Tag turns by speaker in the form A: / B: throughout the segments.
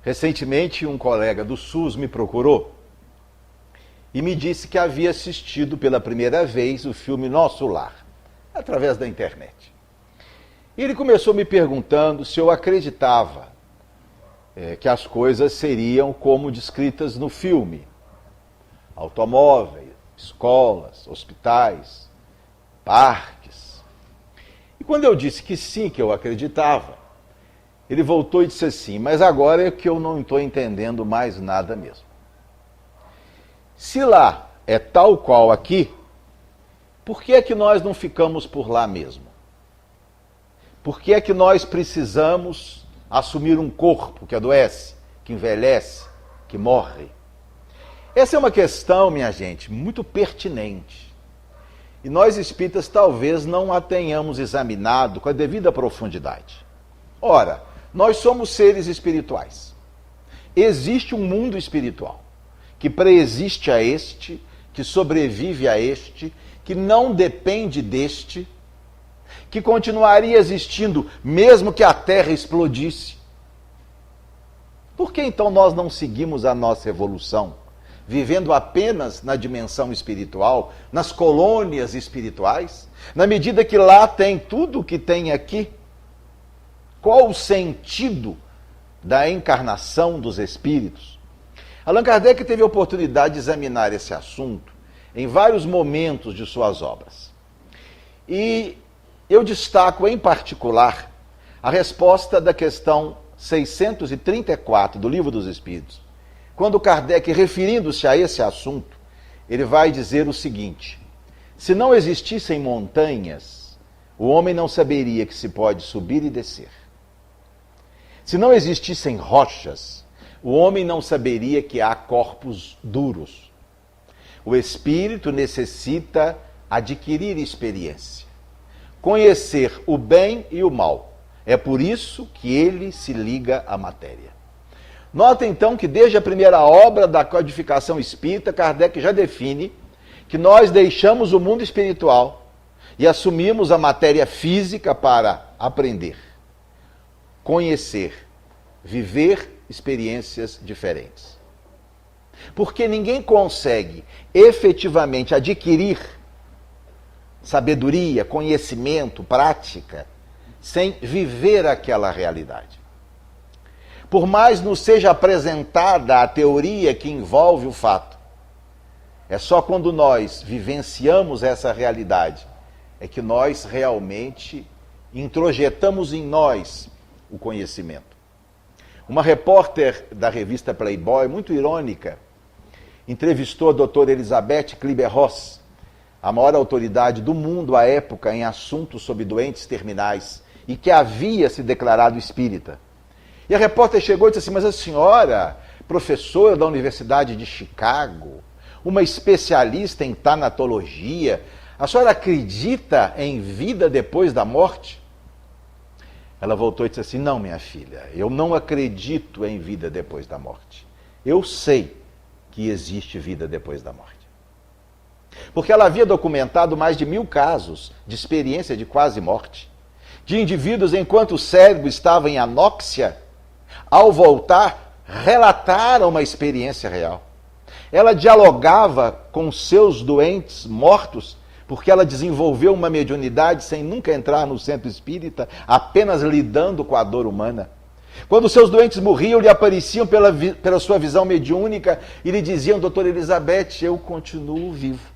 A: Recentemente, um colega do SUS me procurou e me disse que havia assistido pela primeira vez o filme Nosso Lar, através da internet. E ele começou me perguntando se eu acreditava que as coisas seriam como descritas no filme. Automóveis, escolas, hospitais, parques. E quando eu disse que sim, que eu acreditava, ele voltou e disse assim, mas agora é que eu não estou entendendo mais nada mesmo. Se lá é tal qual aqui, por que é que nós não ficamos por lá mesmo? Por que é que nós precisamos assumir um corpo que adoece, que envelhece, que morre? Essa é uma questão, minha gente, muito pertinente. E nós espíritas talvez não a tenhamos examinado com a devida profundidade. Ora, nós somos seres espirituais. Existe um mundo espiritual que preexiste a este, que sobrevive a este, que não depende deste, que continuaria existindo mesmo que a Terra explodisse. Por que então nós não seguimos a nossa evolução, vivendo apenas na dimensão espiritual, nas colônias espirituais, na medida que lá tem tudo o que tem aqui? Qual o sentido da encarnação dos espíritos? Allan Kardec teve a oportunidade de examinar esse assunto em vários momentos de suas obras. E eu destaco em particular a resposta da questão 634 do Livro dos Espíritos. Quando Kardec, referindo-se a esse assunto, ele vai dizer o seguinte: se não existissem montanhas, o homem não saberia que se pode subir e descer. Se não existissem rochas, o homem não saberia que há corpos duros. O espírito necessita adquirir experiência, conhecer o bem e o mal. É por isso que ele se liga à matéria. Nota então que desde a primeira obra da codificação espírita, Kardec já define que nós deixamos o mundo espiritual e assumimos a matéria física para aprender, conhecer, viver experiências diferentes. Porque ninguém consegue efetivamente adquirir sabedoria, conhecimento, prática, sem viver aquela realidade. Por mais nos seja apresentada a teoria que envolve o fato, é só quando nós vivenciamos essa realidade é que nós realmente introjetamos em nós o conhecimento. Uma repórter da revista Playboy, muito irônica, entrevistou a doutora Elizabeth Kübler-Ross, a maior autoridade do mundo à época em assuntos sobre doentes terminais, e que havia se declarado espírita. E a repórter chegou e disse assim, mas a senhora, professora da Universidade de Chicago, uma especialista em tanatologia, a senhora acredita em vida depois da morte? Ela voltou e disse assim, não, minha filha, eu não acredito em vida depois da morte. Eu sei que existe vida depois da morte. Porque ela havia documentado mais de 1000 casos de experiência de quase morte, de indivíduos enquanto o cérebro estava em anóxia, ao voltar, relataram uma experiência real. Ela dialogava com seus doentes mortos, porque ela desenvolveu uma mediunidade sem nunca entrar no centro espírita, apenas lidando com a dor humana. Quando seus doentes morriam, lhe apareciam pela sua visão mediúnica e lhe diziam, doutora Elizabeth, eu continuo vivo.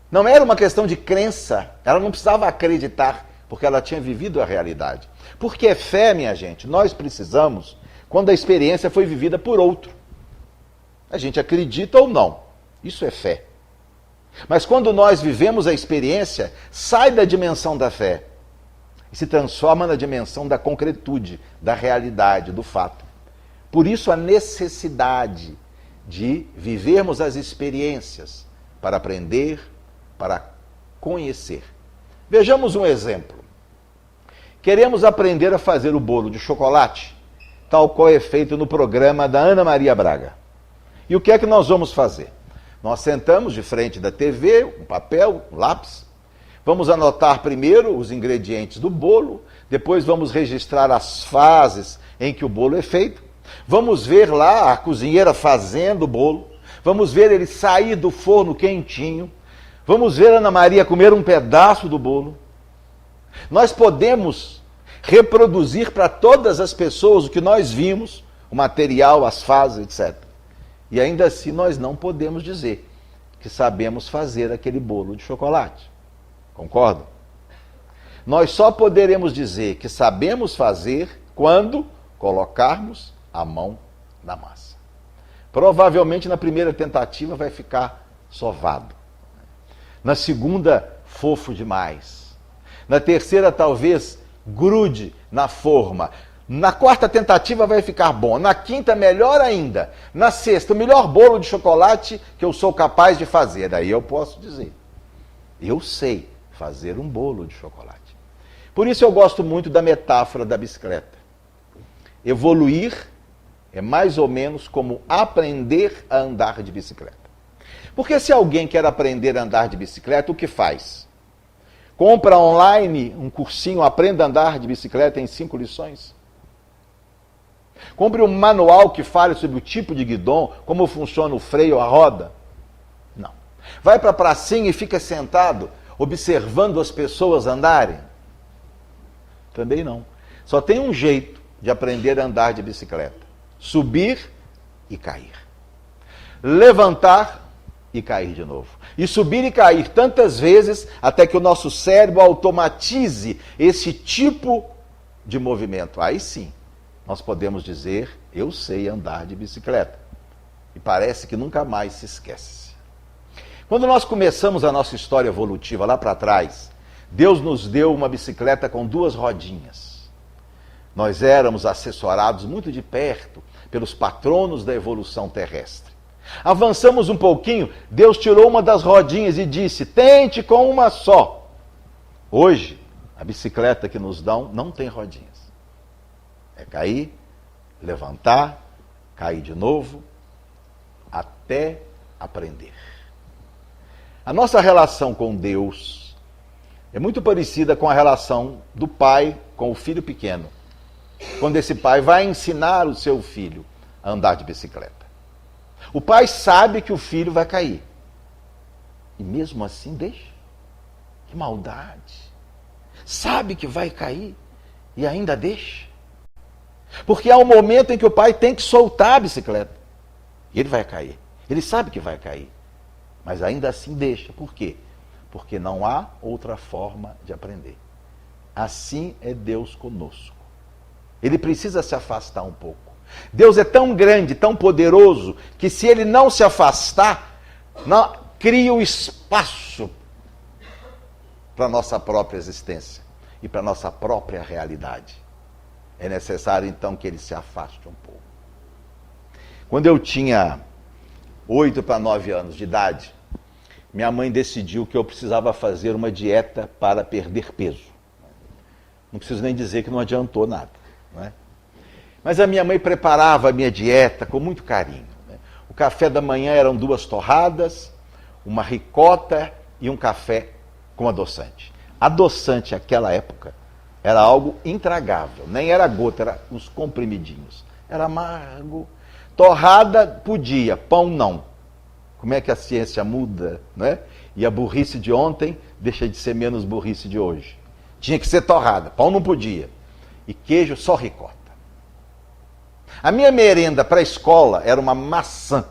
A: Não era uma questão de crença, ela não precisava acreditar, porque ela tinha vivido a realidade. Porque é fé, minha gente, nós precisamos quando a experiência foi vivida por outro. A gente acredita ou não, isso é fé. Mas quando nós vivemos a experiência, sai da dimensão da fé e se transforma na dimensão da concretude, da realidade, do fato. Por isso a necessidade de vivermos as experiências para aprender, para conhecer. Vejamos um exemplo. Queremos aprender a fazer o bolo de chocolate, tal qual é feito no programa da Ana Maria Braga. E o que é que nós vamos fazer? Nós sentamos de frente da TV, um papel, um lápis, vamos anotar primeiro os ingredientes do bolo, depois vamos registrar as fases em que o bolo é feito, Vamos ver lá a cozinheira fazendo o bolo. Vamos ver ele sair do forno quentinho. Vamos ver a Ana Maria comer um pedaço do bolo. Nós podemos reproduzir para todas as pessoas o que nós vimos, o material, as fases, etc. E ainda assim nós não podemos dizer que sabemos fazer aquele bolo de chocolate. Concordam? Nós só poderemos dizer que sabemos fazer quando colocarmos a mão na massa. Provavelmente na primeira tentativa vai ficar sovado. Na segunda, fofo demais. Na terceira, talvez grude na forma. Na quarta tentativa vai ficar bom. Na quinta, melhor ainda. Na sexta, o melhor bolo de chocolate que eu sou capaz de fazer. Daí eu posso dizer, eu sei fazer um bolo de chocolate. Por isso eu gosto muito da metáfora da bicicleta. Evoluir é mais ou menos como aprender a andar de bicicleta. Porque se alguém quer aprender a andar de bicicleta, o que faz? Compra online um cursinho, aprenda a andar de bicicleta em 5 lições? Compre um manual que fale sobre o tipo de guidão, como funciona o freio, a roda? Não. Vai para a pracinha e fica sentado, observando as pessoas andarem? Também não. Só tem um jeito de aprender a andar de bicicleta. Subir e cair. Levantar e cair de novo. E subir e cair tantas vezes até que o nosso cérebro automatize esse tipo de movimento. Aí sim, nós podemos dizer, eu sei andar de bicicleta. E parece que nunca mais se esquece. Quando nós começamos a nossa história evolutiva lá para trás, Deus nos deu uma bicicleta com 2 rodinhas. Nós éramos assessorados muito de perto pelos patronos da evolução terrestre. Avançamos um pouquinho, Deus tirou uma das rodinhas e disse, tente com uma só. Hoje, a bicicleta que nos dão não tem rodinhas. É cair, levantar, cair de novo, até aprender. A nossa relação com Deus é muito parecida com a relação do pai com o filho pequeno. Quando esse pai vai ensinar o seu filho a andar de bicicleta. O pai sabe que o filho vai cair. E mesmo assim deixa. Que maldade. Sabe que vai cair e ainda deixa. Porque há um momento em que o pai tem que soltar a bicicleta. E ele vai cair. Ele sabe que vai cair. Mas ainda assim deixa. Por quê? Porque não há outra forma de aprender. Assim é Deus conosco. Ele precisa se afastar um pouco. Deus é tão grande, tão poderoso, que se ele não se afastar, não, cria o espaço para a nossa própria existência e para a nossa própria realidade. É necessário então que ele se afaste um pouco. Quando eu tinha 8 para 9 anos de idade, minha mãe decidiu que eu precisava fazer uma dieta para perder peso. Não preciso nem dizer que não adiantou nada, não é? Mas a minha mãe preparava a minha dieta com muito carinho, né? O café da manhã eram 2 torradas, uma ricota e um café com adoçante. Adoçante naquela época era algo intragável, nem era gota, era os comprimidinhos. Era amargo. Torrada podia, pão não. Como é que a ciência muda, né? E a burrice de ontem deixa de ser menos burrice de hoje. Tinha que ser torrada, pão não podia. E queijo só ricota. A minha merenda para a escola era uma maçã.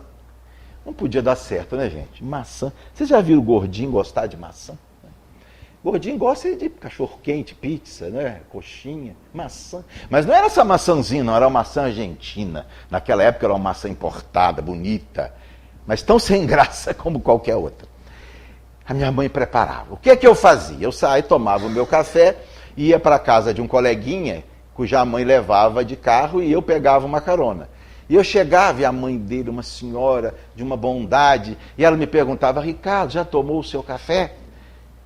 A: Não podia dar certo, né, gente? Maçã. Vocês já viram o gordinho gostar de maçã? Gordinho gosta de cachorro-quente, pizza, né? Coxinha, maçã. Mas não era essa maçãzinha, não. Era uma maçã argentina. Naquela época era uma maçã importada, bonita. Mas tão sem graça como qualquer outra. A minha mãe preparava. O que é que eu fazia? Eu saía, tomava o meu café, ia para a casa de um coleguinha, cuja mãe levava de carro, e eu pegava uma carona. E eu chegava, e a mãe dele, uma senhora de uma bondade, e ela me perguntava, Ricardo, já tomou o seu café?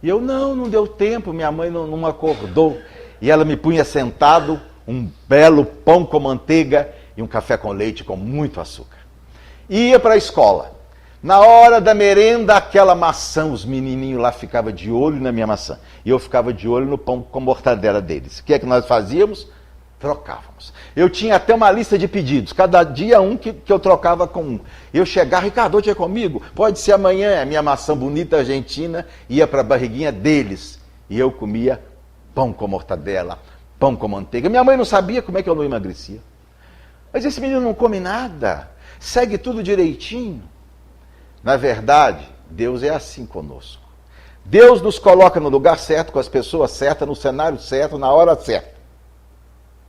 A: E eu, não deu tempo, minha mãe não acordou. E ela me punha sentado, um belo pão com manteiga e um café com leite com muito açúcar. E ia para a escola. Na hora da merenda, aquela maçã, os menininhos lá ficavam de olho na minha maçã. E eu ficava de olho no pão com mortadela deles. O que é que nós fazíamos? Trocávamos. Eu tinha até uma lista de pedidos, cada dia um que eu trocava com um. Eu chegava, Ricardo, hoje é comigo? Pode ser amanhã. A minha maçã bonita argentina ia para a barriguinha deles. E eu comia pão com mortadela, pão com manteiga. Minha mãe não sabia como é que eu não emagrecia. Mas esse menino não come nada, segue tudo direitinho. Na verdade, Deus é assim conosco. Deus nos coloca no lugar certo, com as pessoas certas, no cenário certo, na hora certa.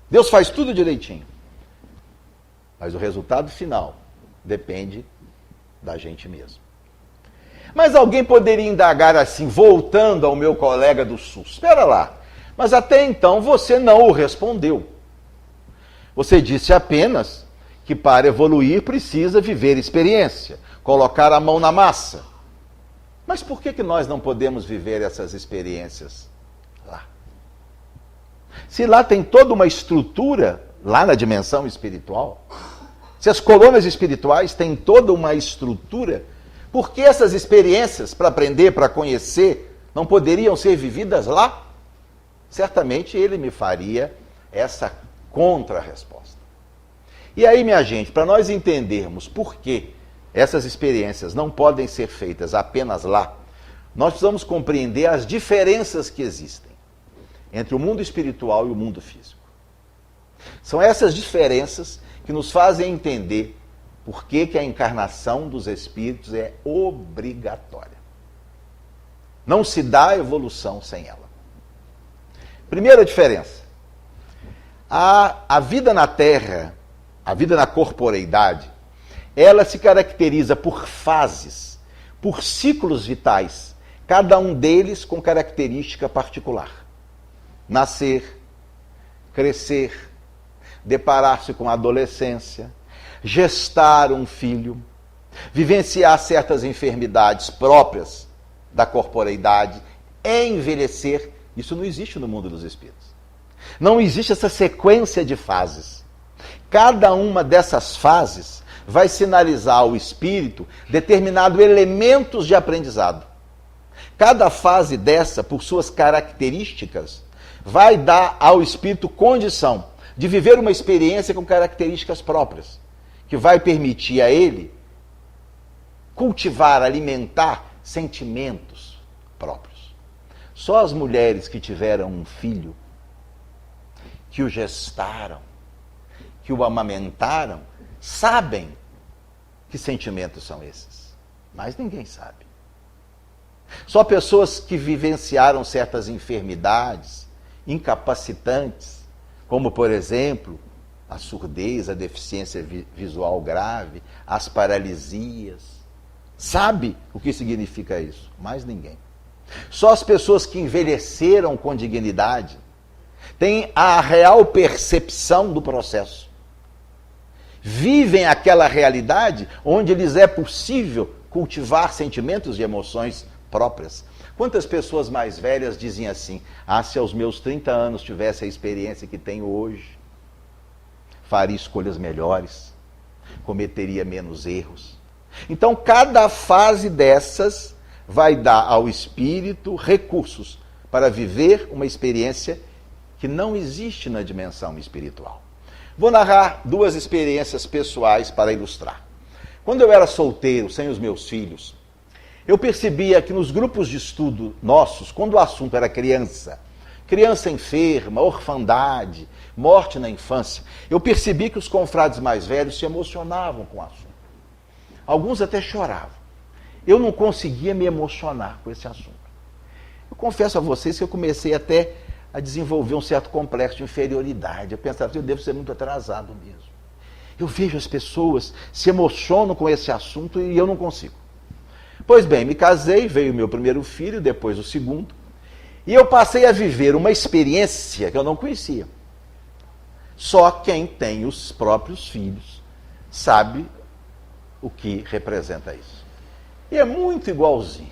A: Deus faz tudo direitinho. Mas o resultado final depende da gente mesmo. Mas alguém poderia indagar assim, voltando ao meu colega do SUS. Espera lá, mas até então você não o respondeu. Você disse apenas que para evoluir precisa viver experiência, colocar a mão na massa. Mas por que nós não podemos viver essas experiências lá? Se lá tem toda uma estrutura, lá na dimensão espiritual, se as colunas espirituais têm toda uma estrutura, por que essas experiências, para aprender, para conhecer, não poderiam ser vividas lá? Certamente ele me faria essa contra-resposta. E aí, minha gente, para nós entendermos por que essas experiências não podem ser feitas apenas lá, nós precisamos compreender as diferenças que existem entre o mundo espiritual e o mundo físico. São essas diferenças que nos fazem entender por que a encarnação dos espíritos é obrigatória. Não se dá evolução sem ela. Primeira diferença. A vida na Terra, a vida na corporeidade, ela se caracteriza por fases, por ciclos vitais, cada um deles com característica particular. Nascer, crescer, deparar-se com a adolescência, gestar um filho, vivenciar certas enfermidades próprias da corporeidade, envelhecer. Isso não existe no mundo dos espíritos. Não existe essa sequência de fases. Cada uma dessas fases vai sinalizar ao espírito determinados elementos de aprendizado. Cada fase dessa, por suas características, vai dar ao espírito condição de viver uma experiência com características próprias, que vai permitir a ele cultivar, alimentar sentimentos próprios. Só as mulheres que tiveram um filho, que o gestaram, que o amamentaram, sabem que sentimentos são esses. Mas ninguém sabe. Só pessoas que vivenciaram certas enfermidades incapacitantes, como, por exemplo, a surdez, a deficiência visual grave, as paralisias, sabe o que significa isso. Mais ninguém. Só as pessoas que envelheceram com dignidade têm a real percepção do processo. Vivem aquela realidade onde lhes é possível cultivar sentimentos e emoções próprias. Quantas pessoas mais velhas dizem assim: se aos meus 30 anos tivesse a experiência que tenho hoje, faria escolhas melhores, cometeria menos erros. Então, cada fase dessas vai dar ao espírito recursos para viver uma experiência que não existe na dimensão espiritual. Vou narrar duas experiências pessoais para ilustrar. Quando eu era solteiro, sem os meus filhos, eu percebia que nos grupos de estudo nossos, quando o assunto era criança enferma, orfandade, morte na infância, eu percebi que os confrades mais velhos se emocionavam com o assunto. Alguns até choravam. Eu não conseguia me emocionar com esse assunto. Eu confesso a vocês que eu comecei até a desenvolver um certo complexo de inferioridade. Eu pensava que eu devo ser muito atrasado mesmo. Eu vejo as pessoas se emocionam com esse assunto e eu não consigo. Pois bem, me casei, veio o meu primeiro filho, depois o segundo, e eu passei a viver uma experiência que eu não conhecia. Só quem tem os próprios filhos sabe o que representa isso. E é muito igualzinho,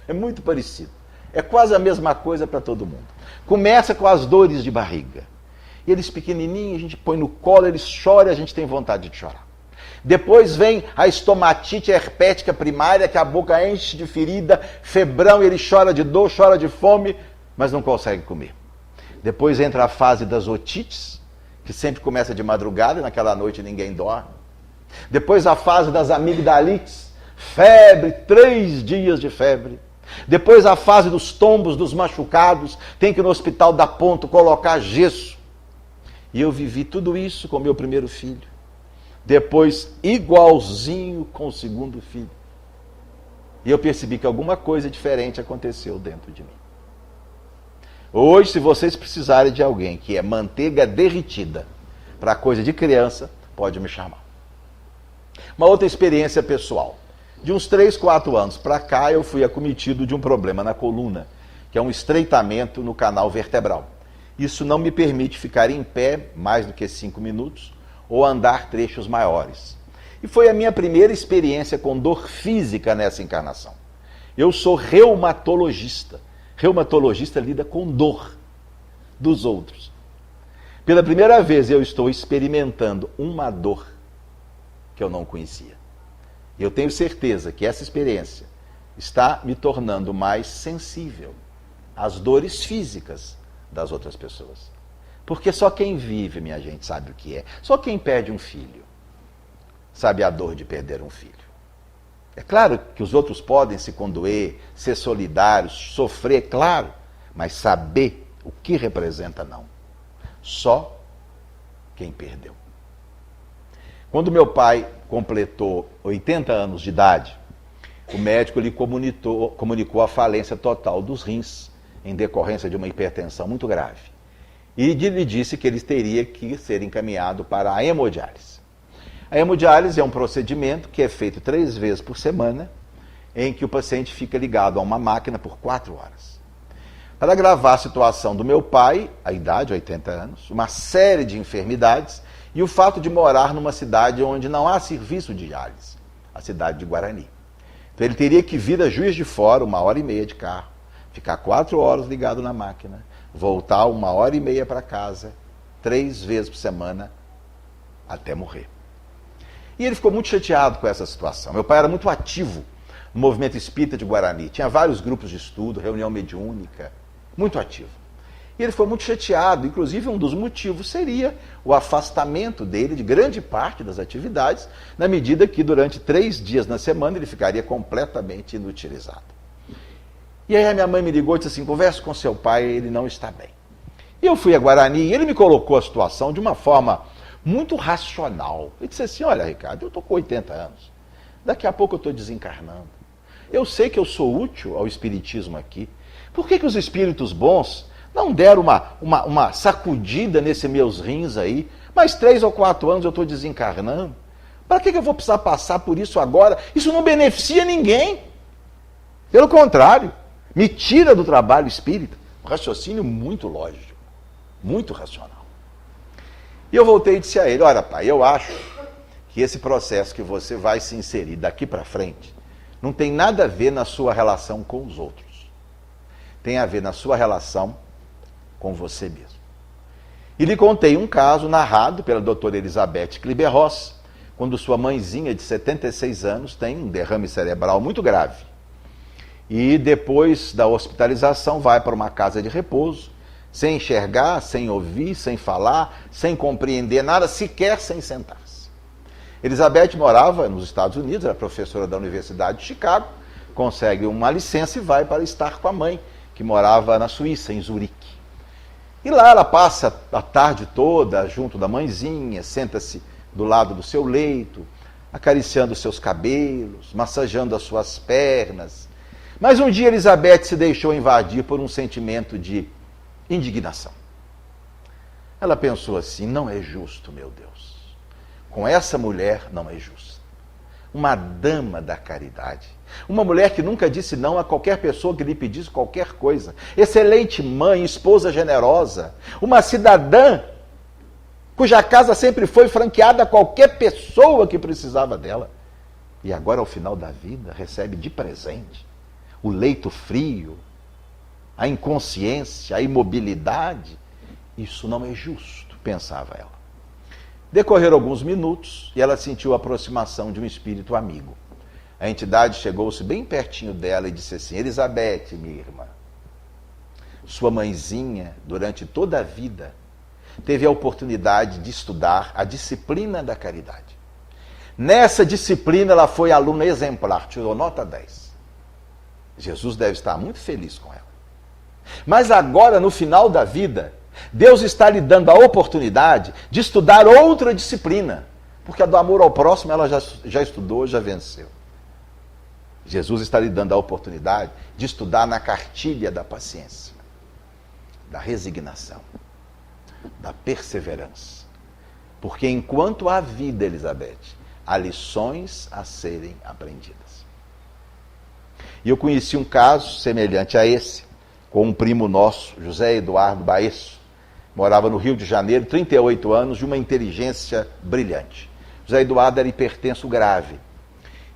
A: é muito parecido. É quase a mesma coisa para todo mundo. Começa com as dores de barriga. E eles pequenininhos, a gente põe no colo, eles choram e a gente tem vontade de chorar. Depois vem a estomatite herpética primária, que a boca enche de ferida, febrão, e ele chora de dor, chora de fome, mas não consegue comer. Depois entra a fase das otites, que sempre começa de madrugada e naquela noite ninguém dorme. Depois a fase das amigdalites, febre, 3 dias de febre. Depois a fase dos tombos, dos machucados, tem que ir no hospital dar ponto, colocar gesso. E eu vivi tudo isso com meu primeiro filho. Depois, igualzinho com o segundo filho. E eu percebi que alguma coisa diferente aconteceu dentro de mim. Hoje, se vocês precisarem de alguém que é manteiga derretida para coisa de criança, pode me chamar. Uma outra experiência pessoal. De uns 3, 4 anos para cá, eu fui acometido de um problema na coluna, que é um estreitamento no canal vertebral. Isso não me permite ficar em pé mais do que 5 minutos ou andar trechos maiores. E foi a minha primeira experiência com dor física nessa encarnação. Eu sou reumatologista. Reumatologista lida com dor dos outros. Pela primeira vez eu estou experimentando uma dor que eu não conhecia. E eu tenho certeza que essa experiência está me tornando mais sensível às dores físicas das outras pessoas. Porque só quem vive, minha gente, sabe o que é. Só quem perde um filho sabe a dor de perder um filho. É claro que os outros podem se condoer, ser solidários, sofrer, claro, mas saber o que representa, não. Só quem perdeu. Quando meu pai completou 80 anos de idade, o médico lhe comunicou a falência total dos rins, em decorrência de uma hipertensão muito grave. E lhe disse que ele teria que ser encaminhado para a hemodiálise. A hemodiálise é um procedimento que é feito 3 vezes por semana, em que o paciente fica ligado a uma máquina por 4 horas. Para agravar a situação do meu pai, a idade, 80 anos, uma série de enfermidades e o fato de morar numa cidade onde não há serviço de diálise, a cidade de Guarani. Então ele teria que vir a Juiz de Fora, 1h30 de carro, ficar 4 horas ligado na máquina, voltar 1h30 para casa, 3 vezes por semana, até morrer. E ele ficou muito chateado com essa situação. Meu pai era muito ativo no movimento espírita de Guarani. Tinha vários grupos de estudo, reunião mediúnica, muito ativo. E ele ficou muito chateado. Inclusive, um dos motivos seria o afastamento dele de grande parte das atividades, na medida que durante 3 dias na semana ele ficaria completamente inutilizado. E aí a minha mãe me ligou e disse assim, converse com seu pai, ele não está bem. E eu fui a Guarani e ele me colocou a situação de uma forma muito racional. Ele disse assim, olha Ricardo, eu estou com 80 anos, daqui a pouco eu estou desencarnando. Eu sei que eu sou útil ao espiritismo aqui. Por que os espíritos bons não deram uma sacudida nesses meus rins aí? Mais 3 ou 4 anos eu estou desencarnando. Para que eu vou precisar passar por isso agora? Isso não beneficia ninguém. Pelo contrário, me tira do trabalho espírita. Um raciocínio muito lógico, muito racional. E eu voltei e disse a ele, olha pai, eu acho que esse processo que você vai se inserir daqui para frente não tem nada a ver na sua relação com os outros. Tem a ver na sua relação com você mesmo. E lhe contei um caso narrado pela doutora Elizabeth Kliber-Ross, quando sua mãezinha de 76 anos tem um derrame cerebral muito grave. E depois da hospitalização vai para uma casa de repouso, sem enxergar, sem ouvir, sem falar, sem compreender nada, sequer sem sentar-se. Elizabeth morava nos Estados Unidos, era professora da Universidade de Chicago, consegue uma licença e vai para estar com a mãe, que morava na Suíça, em Zurique. E lá ela passa a tarde toda junto da mãezinha, senta-se do lado do seu leito, acariciando seus cabelos, massageando as suas pernas. Mas um dia Elizabeth se deixou invadir por um sentimento de indignação. Ela pensou assim, não é justo, meu Deus. Com essa mulher não é justo. Uma dama da caridade. Uma mulher que nunca disse não a qualquer pessoa que lhe pedisse qualquer coisa. Excelente mãe, esposa generosa. Uma cidadã cuja casa sempre foi franqueada a qualquer pessoa que precisava dela. E agora, ao final da vida, recebe de presente o leito frio, a inconsciência, a imobilidade. Isso não é justo, pensava ela. Decorreram alguns minutos e ela sentiu a aproximação de um espírito amigo. A entidade chegou-se bem pertinho dela e disse assim, Elizabeth, minha irmã, sua mãezinha, durante toda a vida, teve a oportunidade de estudar a disciplina da caridade. Nessa disciplina, ela foi aluna exemplar, tirou nota 10. Jesus deve estar muito feliz com ela. Mas agora, no final da vida, Deus está lhe dando a oportunidade de estudar outra disciplina, porque a do amor ao próximo ela já estudou, já venceu. Jesus está lhe dando a oportunidade de estudar na cartilha da paciência, da resignação, da perseverança. Porque enquanto há vida, Elizabeth, há lições a serem aprendidas. E eu conheci um caso semelhante a esse, com um primo nosso, José Eduardo Baesso, morava no Rio de Janeiro, 38 anos, de uma inteligência brilhante. José Eduardo era hipertenso grave.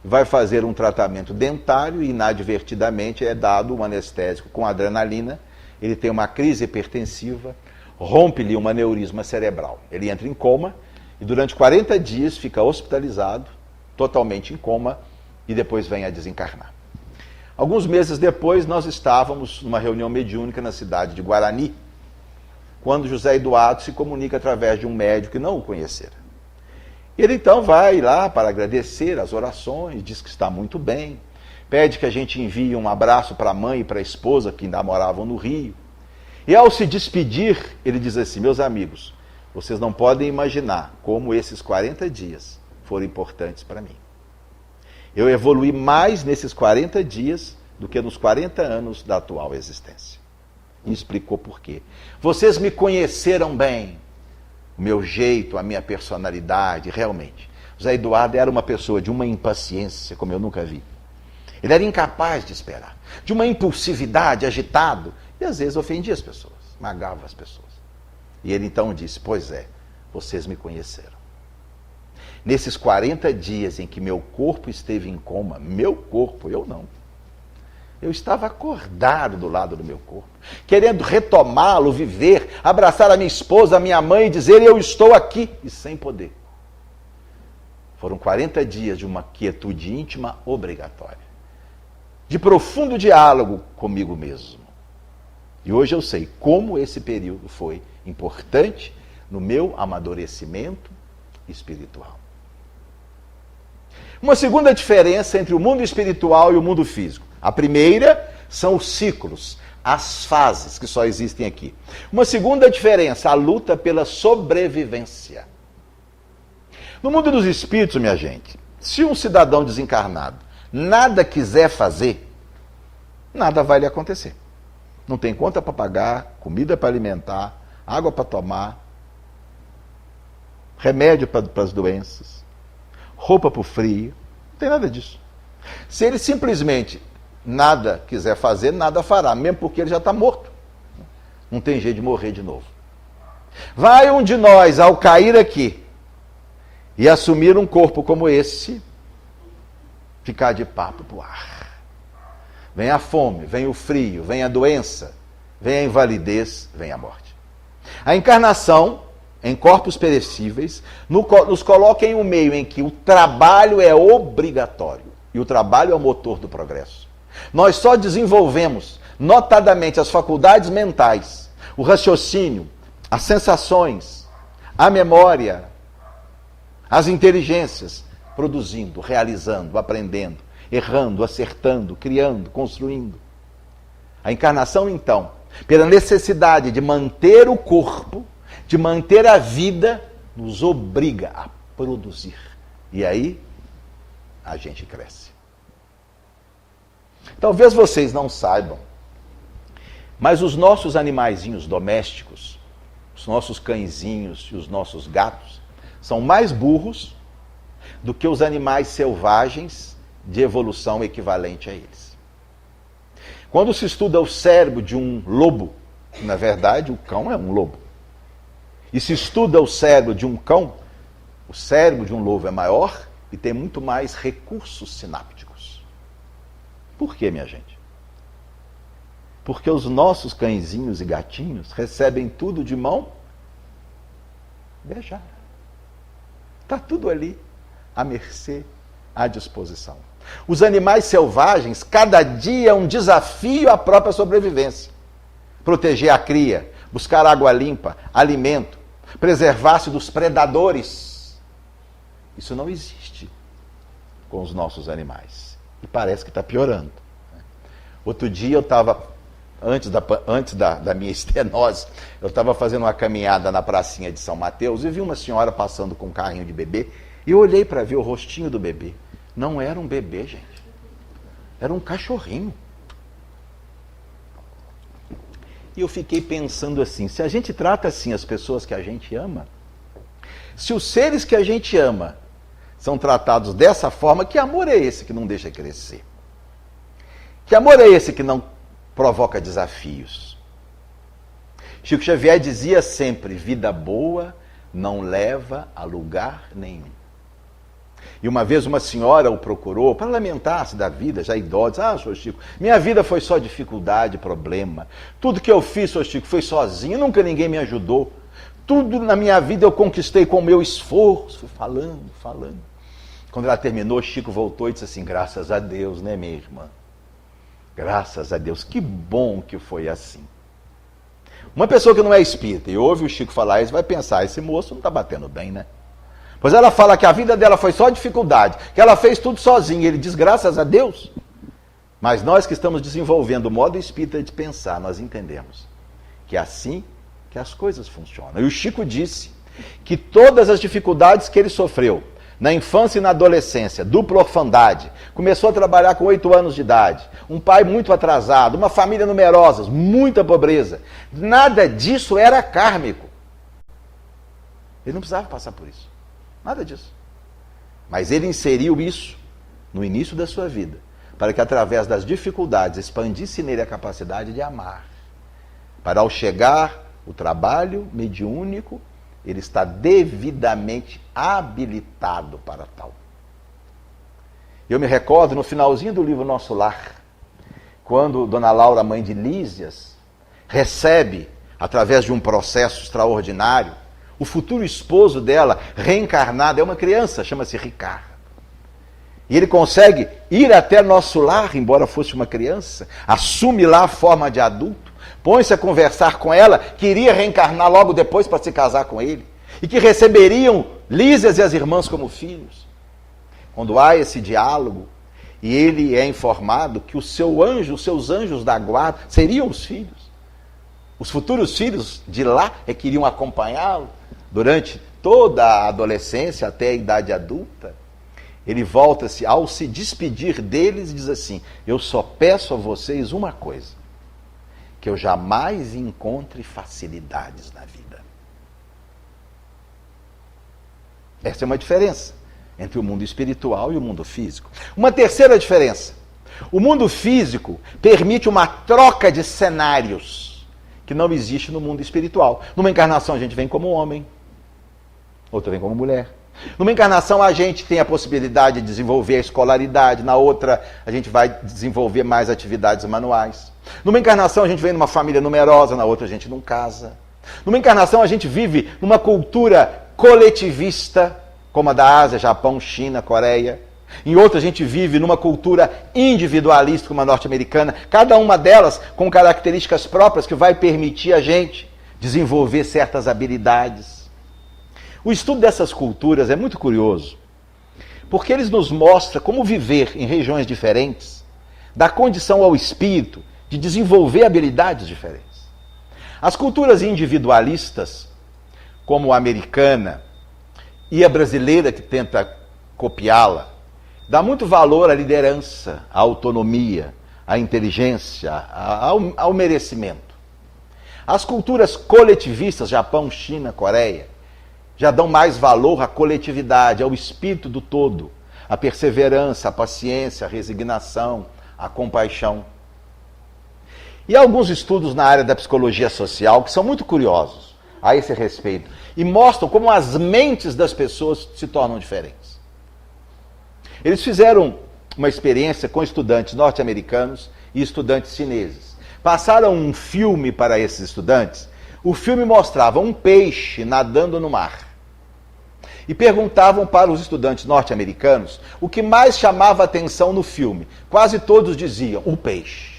A: Vai fazer um tratamento dentário e inadvertidamente é dado um anestésico com adrenalina. Ele tem uma crise hipertensiva, rompe-lhe um aneurisma cerebral. Ele entra em coma e durante 40 dias fica hospitalizado, totalmente em coma, e depois vem a desencarnar. Alguns meses depois, nós estávamos numa reunião mediúnica na cidade de Guarani, quando José Eduardo se comunica através de um médico que não o conhecera. Ele então vai lá para agradecer as orações, diz que está muito bem, pede que a gente envie um abraço para a mãe e para a esposa que ainda moravam no Rio. E ao se despedir, ele diz assim: meus amigos, vocês não podem imaginar como esses 40 dias foram importantes para mim. Eu evoluí mais nesses 40 dias do que nos 40 anos da atual existência. E explicou por quê. Vocês me conheceram bem, o meu jeito, a minha personalidade, realmente. José Eduardo era uma pessoa de uma impaciência como eu nunca vi. Ele era incapaz de esperar, de uma impulsividade, agitado, e às vezes ofendia as pessoas, magava as pessoas. E ele então disse: pois é, vocês me conheceram. Nesses 40 dias em que meu corpo esteve em coma, meu corpo, eu não. Eu estava acordado do lado do meu corpo, querendo retomá-lo, viver, abraçar a minha esposa, a minha mãe e dizer: eu estou aqui, e sem poder. Foram 40 dias de uma quietude íntima obrigatória, de profundo diálogo comigo mesmo. E hoje eu sei como esse período foi importante no meu amadurecimento espiritual. Uma segunda diferença entre o mundo espiritual e o mundo físico. A primeira são os ciclos, as fases que só existem aqui. Uma segunda diferença, a luta pela sobrevivência. No mundo dos espíritos, minha gente, se um cidadão desencarnado nada quiser fazer, nada vai lhe acontecer. Não tem conta para pagar, comida para alimentar, água para tomar, remédio para as doenças, roupa para o frio, não tem nada disso. Se ele simplesmente nada quiser fazer, nada fará, mesmo porque ele já está morto. Não tem jeito de morrer de novo. Vai um de nós, ao cair aqui, e assumir um corpo como esse, ficar de papo pro ar. Vem a fome, vem o frio, vem a doença, vem a invalidez, vem a morte. A encarnação, em corpos perecíveis, nos coloca em um meio em que o trabalho é obrigatório. E o trabalho é o motor do progresso. Nós só desenvolvemos, notadamente, as faculdades mentais, o raciocínio, as sensações, a memória, as inteligências, produzindo, realizando, aprendendo, errando, acertando, criando, construindo. A encarnação, então, pela necessidade de manter o corpo, de manter a vida, nos obriga a produzir. E aí, a gente cresce. Talvez vocês não saibam, mas os nossos animaizinhos domésticos, os nossos cãezinhos e os nossos gatos, são mais burros do que os animais selvagens de evolução equivalente a eles. Quando se estuda o cérebro de um lobo, na verdade o cão é um lobo, e se estuda o cérebro de um cão, o cérebro de um lobo é maior e tem muito mais recursos sinápticos. Por quê, minha gente? Porque os nossos cãezinhos e gatinhos recebem tudo de mão beijada. Está tudo ali, à mercê, à disposição. Os animais selvagens, cada dia é um desafio à própria sobrevivência. Proteger a cria, buscar água limpa, alimento, preservar-se dos predadores. Isso não existe com os nossos animais. E parece que está piorando. Outro dia eu estava, antes da minha estenose, eu estava fazendo uma caminhada na pracinha de São Mateus e vi uma senhora passando com um carrinho de bebê e eu olhei para ver o rostinho do bebê. Não era um bebê, gente. Era um cachorrinho. E eu fiquei pensando assim, se a gente trata assim as pessoas que a gente ama, se os seres que a gente ama são tratados dessa forma, que amor é esse que não deixa crescer? Que amor é esse que não provoca desafios? Chico Xavier dizia sempre, vida boa não leva a lugar nenhum. E uma vez uma senhora o procurou para lamentar-se da vida, já idosa. Ah, senhor Chico, minha vida foi só dificuldade, problema. Tudo que eu fiz, senhor Chico, foi sozinho, nunca ninguém me ajudou. Tudo na minha vida eu conquistei com o meu esforço. Fui falando. Quando ela terminou, Chico voltou e disse assim, graças a Deus, né, minha irmã? Graças a Deus, que bom que foi assim. Uma pessoa que não é espírita e ouve o Chico falar isso, vai pensar, esse moço não está batendo bem, né? Pois ela fala que a vida dela foi só dificuldade, que ela fez tudo sozinha. Ele diz, graças a Deus. Mas nós que estamos desenvolvendo o modo espírita de pensar, nós entendemos que é assim que as coisas funcionam. E o Chico disse que todas as dificuldades que ele sofreu, na infância e na adolescência, dupla orfandade, começou a trabalhar com 8 anos de idade, um pai muito atrasado, uma família numerosa, muita pobreza. Nada disso era kármico. Ele não precisava passar por isso. Nada disso. Mas ele inseriu isso no início da sua vida, para que através das dificuldades expandisse nele a capacidade de amar. Para ao chegar o trabalho mediúnico, ele está devidamente habilitado para tal. Eu me recordo no finalzinho do livro Nosso Lar, quando Dona Laura, mãe de Lísias, recebe, através de um processo extraordinário, o futuro esposo dela, reencarnado, é uma criança, chama-se Ricardo. E ele consegue ir até Nosso Lar, embora fosse uma criança, assume lá a forma de adulto, põe-se a conversar com ela, que iria reencarnar logo depois para se casar com ele, e que receberiam Lísias e as irmãs como filhos. Quando há esse diálogo, e ele é informado que os seus anjos da guarda seriam os filhos. Os futuros filhos de lá é que iriam acompanhá-lo durante toda a adolescência até a idade adulta. Ele volta-se, ao se despedir deles, e diz assim, eu só peço a vocês uma coisa, que eu jamais encontre facilidades na vida. Essa é uma diferença entre o mundo espiritual e o mundo físico. Uma terceira diferença, o mundo físico permite uma troca de cenários que não existe no mundo espiritual. Numa encarnação a gente vem como homem, outra vem como mulher. Numa encarnação a gente tem a possibilidade de desenvolver a escolaridade, na outra a gente vai desenvolver mais atividades manuais. Numa encarnação a gente vem numa família numerosa, na outra a gente não casa. Numa encarnação a gente vive numa cultura coletivista, como a da Ásia, Japão, China, Coreia. Em outra a gente vive numa cultura individualista, como a norte-americana, cada uma delas com características próprias que vai permitir a gente desenvolver certas habilidades. O estudo dessas culturas é muito curioso, porque eles nos mostram como viver em regiões diferentes, dá condição ao espírito de desenvolver habilidades diferentes. As culturas individualistas, como a americana e a brasileira que tenta copiá-la, dá muito valor à liderança, à autonomia, à inteligência, ao merecimento. As culturas coletivistas, Japão, China, Coreia, já dão mais valor à coletividade, ao espírito do todo, à perseverança, à paciência, à resignação, à compaixão. E há alguns estudos na área da psicologia social que são muito curiosos a esse respeito e mostram como as mentes das pessoas se tornam diferentes. Eles fizeram uma experiência com estudantes norte-americanos e estudantes chineses. Passaram um filme para esses estudantes. O filme mostrava um peixe nadando no mar. E perguntavam para os estudantes norte-americanos o que mais chamava a atenção no filme. Quase todos diziam, o peixe.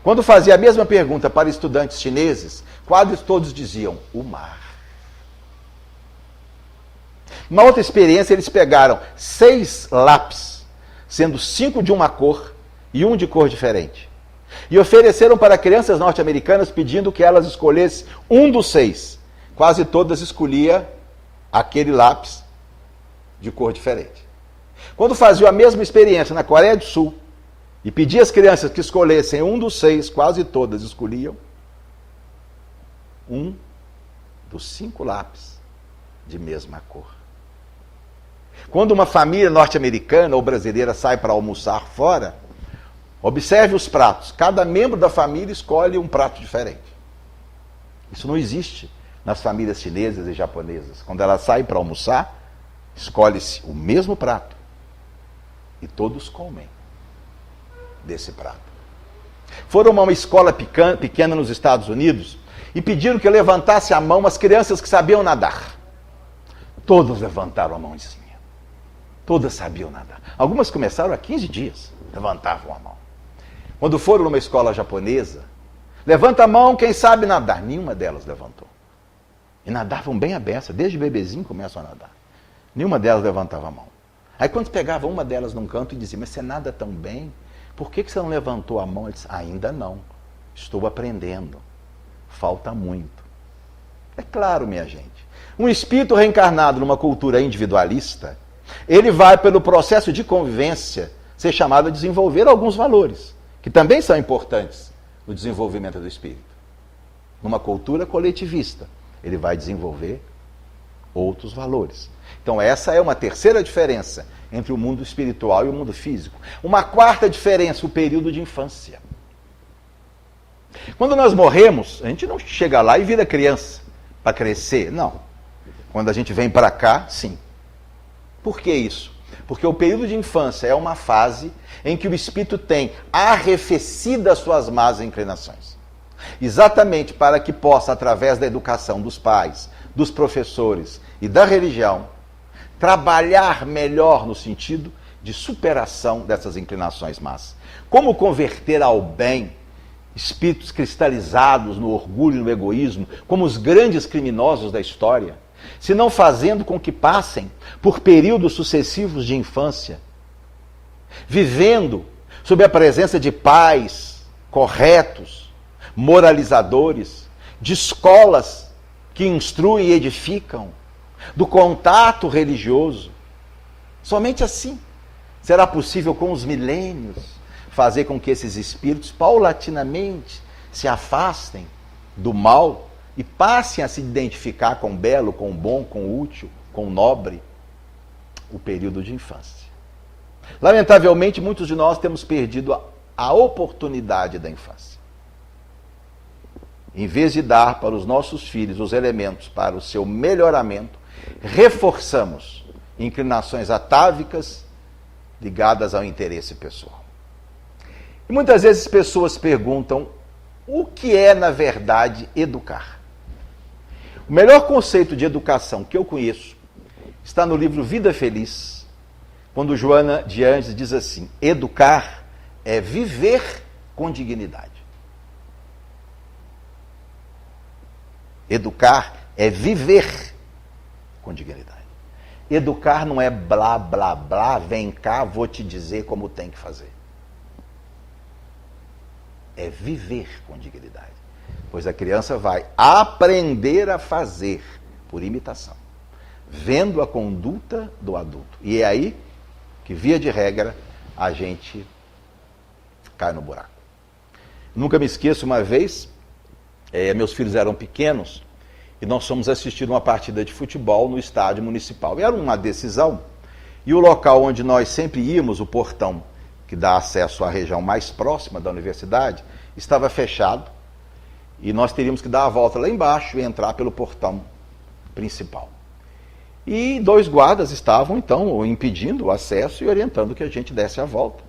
A: Quando fazia a mesma pergunta para estudantes chineses, Quase todos diziam, o mar. Uma outra experiência, eles pegaram 6 lápis, sendo 5 de uma cor e 1 de cor diferente. E ofereceram para crianças norte-americanas pedindo que elas escolhessem um dos 6. Quase todas escolhiam aquele lápis de cor diferente. Quando faziam a mesma experiência na Coreia do Sul e pediam às crianças que escolhessem um dos 6, quase todas escolhiam um dos 5 lápis de mesma cor. Quando uma família norte-americana ou brasileira sai para almoçar fora, observe os pratos. Cada membro da família escolhe um prato diferente. Isso não existe nas famílias chinesas e japonesas. Quando elas saem para almoçar, escolhe-se o mesmo prato e todos comem desse prato. Foram a uma escola pequena nos Estados Unidos e pediram que levantasse a mão as crianças que sabiam nadar. Todas levantaram a mãozinha. Todas sabiam nadar. Algumas começaram há 15 dias, levantavam a mão. Quando foram numa escola japonesa, levanta a mão quem sabe nadar. Nenhuma delas levantou. E nadavam bem a beça, desde bebezinho começam a nadar. Nenhuma delas levantava a mão. Aí quando pegava uma delas num canto e dizia, mas você nada tão bem, por que você não levantou a mão? Ele disse, ainda não, estou aprendendo, falta muito. É claro, minha gente, um espírito reencarnado numa cultura individualista, ele vai pelo processo de convivência ser chamado a desenvolver alguns valores, que também são importantes no desenvolvimento do espírito. Numa cultura coletivista, ele vai desenvolver outros valores. Então essa é uma terceira diferença entre o mundo espiritual e o mundo físico. Uma quarta diferença, o período de infância. Quando nós morremos, a gente não chega lá e vira criança para crescer, não. Quando a gente vem para cá, sim. Por que isso? Porque o período de infância é uma fase em que o espírito tem arrefecido as suas más inclinações. Exatamente para que possa, através da educação dos pais, dos professores e da religião, trabalhar melhor no sentido de superação dessas inclinações más. Como converter ao bem espíritos cristalizados no orgulho e no egoísmo, como os grandes criminosos da história, se não fazendo com que passem por períodos sucessivos de infância, vivendo sob a presença de pais corretos, moralizadores, de escolas que instruem e edificam, do contato religioso. Somente assim será possível, com os milênios, fazer com que esses espíritos paulatinamente se afastem do mal e passem a se identificar com o belo, com o bom, com o útil, com o nobre, o período de infância. Lamentavelmente, muitos de nós temos perdido a oportunidade da infância. Em vez de dar para os nossos filhos os elementos para o seu melhoramento, reforçamos inclinações atávicas ligadas ao interesse pessoal. E muitas vezes pessoas perguntam o que é, na verdade, educar. O melhor conceito de educação que eu conheço está no livro Vida Feliz, quando Joana de Anjos diz assim: educar é viver com dignidade. Educar é viver com dignidade. Educar não é blá, blá, blá, vem cá, vou te dizer como tem que fazer. É viver com dignidade. Pois a criança vai aprender a fazer por imitação, vendo a conduta do adulto. E é aí que, via de regra, a gente cai no buraco. Nunca me esqueço, uma vez, meus filhos eram pequenos, e nós fomos assistir uma partida de futebol no estádio municipal. E era uma decisão, e o local onde nós sempre íamos, o portão que dá acesso à região mais próxima da universidade, estava fechado, e nós teríamos que dar a volta lá embaixo e entrar pelo portão principal. E 2 guardas estavam, então, impedindo o acesso e orientando que a gente desse a volta.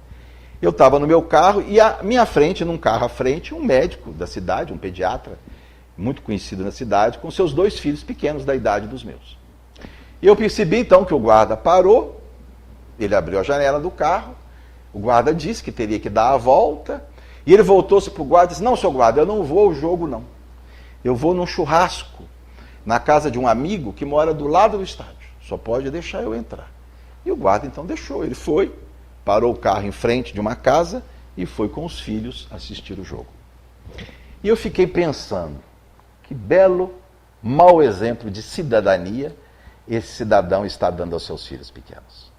A: Eu estava no meu carro e à minha frente, num carro à frente, um médico da cidade, um pediatra, muito conhecido na cidade, com seus 2 filhos pequenos da idade dos meus. E eu percebi então que o guarda parou, ele abriu a janela do carro, o guarda disse que teria que dar a volta, e ele voltou-se para o guarda e disse: não, seu guarda, eu não vou ao jogo não. Eu vou num churrasco na casa de um amigo que mora do lado do estádio. Só pode deixar eu entrar. E o guarda então deixou. Ele foi, parou o carro em frente de uma casa e foi com os filhos assistir o jogo. E eu fiquei pensando, que belo, mau exemplo de cidadania esse cidadão está dando aos seus filhos pequenos.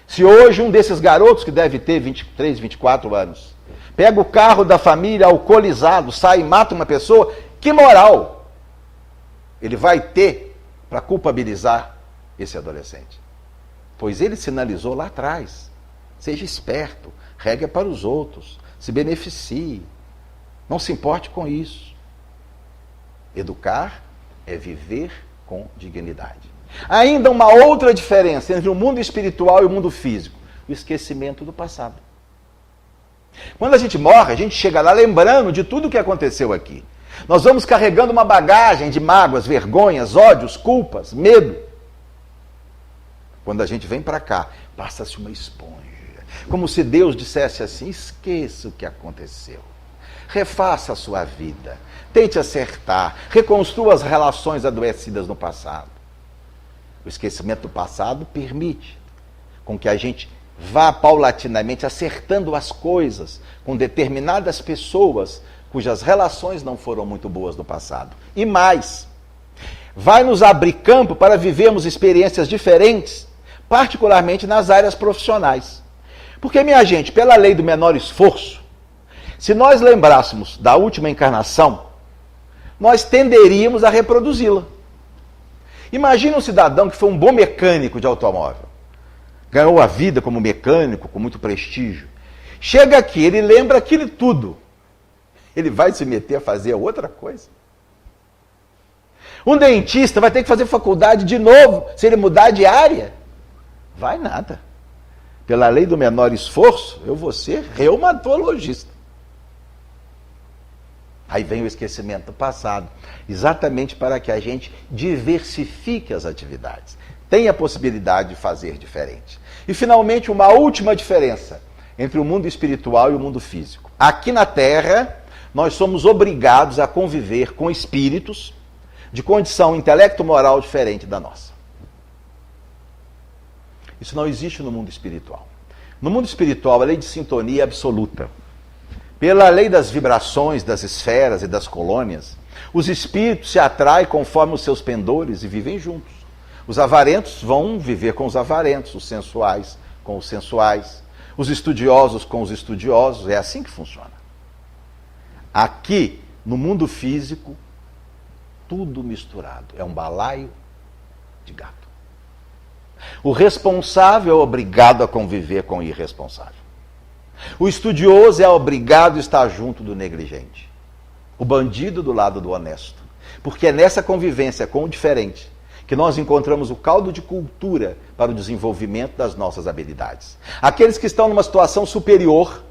A: Se hoje um desses garotos, que deve ter 23, 24 anos, pega o carro da família alcoolizado, sai e mata uma pessoa, que moral ele vai ter para culpabilizar esse adolescente? Pois ele sinalizou lá atrás. Seja esperto, regue para os outros, se beneficie, não se importe com isso. Educar é viver com dignidade. Ainda uma outra diferença entre o mundo espiritual e o mundo físico: o esquecimento do passado. Quando a gente morre, a gente chega lá lembrando de tudo o que aconteceu aqui. Nós vamos carregando uma bagagem de mágoas, vergonhas, ódios, culpas, medo. Quando a gente vem para cá, passa-se uma esponja. Como se Deus dissesse assim: esqueça o que aconteceu. Refaça a sua vida. Tente acertar. Reconstrua as relações adoecidas no passado. O esquecimento do passado permite com que a gente vá paulatinamente acertando as coisas com determinadas pessoas cujas relações não foram muito boas no passado. E mais, vai nos abrir campo para vivermos experiências diferentes, particularmente nas áreas profissionais. Porque, minha gente, pela lei do menor esforço, se nós lembrássemos da última encarnação, nós tenderíamos a reproduzi-la. Imagina um cidadão que foi um bom mecânico de automóvel. Ganhou a vida como mecânico, com muito prestígio. Chega aqui, ele lembra aquilo tudo. Ele vai se meter a fazer outra coisa? Um dentista vai ter que fazer faculdade de novo, se ele mudar de área? Vai nada. Pela lei do menor esforço, eu vou ser reumatologista. Aí vem o esquecimento do passado, exatamente para que a gente diversifique as atividades, tenha a possibilidade de fazer diferente. E, finalmente, uma última diferença entre o mundo espiritual e o mundo físico. Aqui na Terra, nós somos obrigados a conviver com espíritos de condição intelecto-moral diferente da nossa. Isso não existe no mundo espiritual. No mundo espiritual, a lei de sintonia é absoluta. Pela lei das vibrações, das esferas e das colônias, os espíritos se atraem conforme os seus pendores e vivem juntos. Os avarentos vão viver com os avarentos, os sensuais com os sensuais, os estudiosos com os estudiosos. É assim que funciona. Aqui, no mundo físico, tudo misturado. É um balaio de gato. O responsável é obrigado a conviver com o irresponsável. O estudioso é obrigado a estar junto do negligente. O bandido do lado do honesto. Porque é nessa convivência com o diferente que nós encontramos o caldo de cultura para o desenvolvimento das nossas habilidades. Aqueles que estão numa situação superior,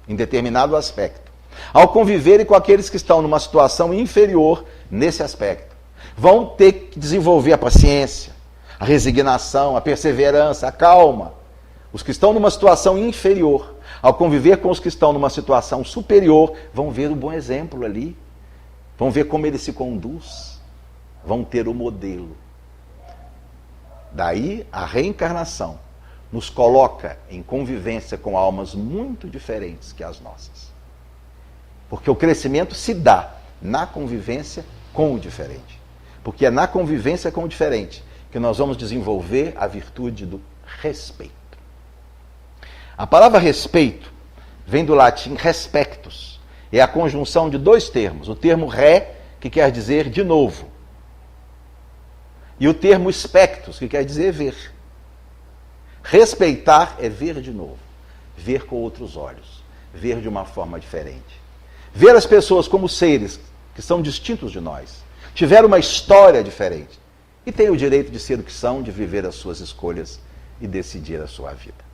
A: em determinado aspecto, ao conviverem com aqueles que estão numa situação inferior nesse aspecto, vão ter que desenvolver a paciência, a resignação, a perseverança, a calma. Os que estão numa situação inferior, ao conviver com os que estão numa situação superior, vão ver o bom exemplo ali, vão ver como ele se conduz, vão ter o modelo. Daí a reencarnação nos coloca em convivência com almas muito diferentes que as nossas. Porque o crescimento se dá na convivência com o diferente. Porque é na convivência com o diferente que nós vamos desenvolver a virtude do respeito. A palavra respeito vem do latim respectus. É a conjunção de dois termos. O termo re, que quer dizer de novo. E o termo spectus, que quer dizer ver. Respeitar é ver de novo. Ver com outros olhos. Ver de uma forma diferente. Ver as pessoas como seres que são distintos de nós. Tiveram uma história diferente. E têm o direito de ser o que são, de viver as suas escolhas e decidir a sua vida.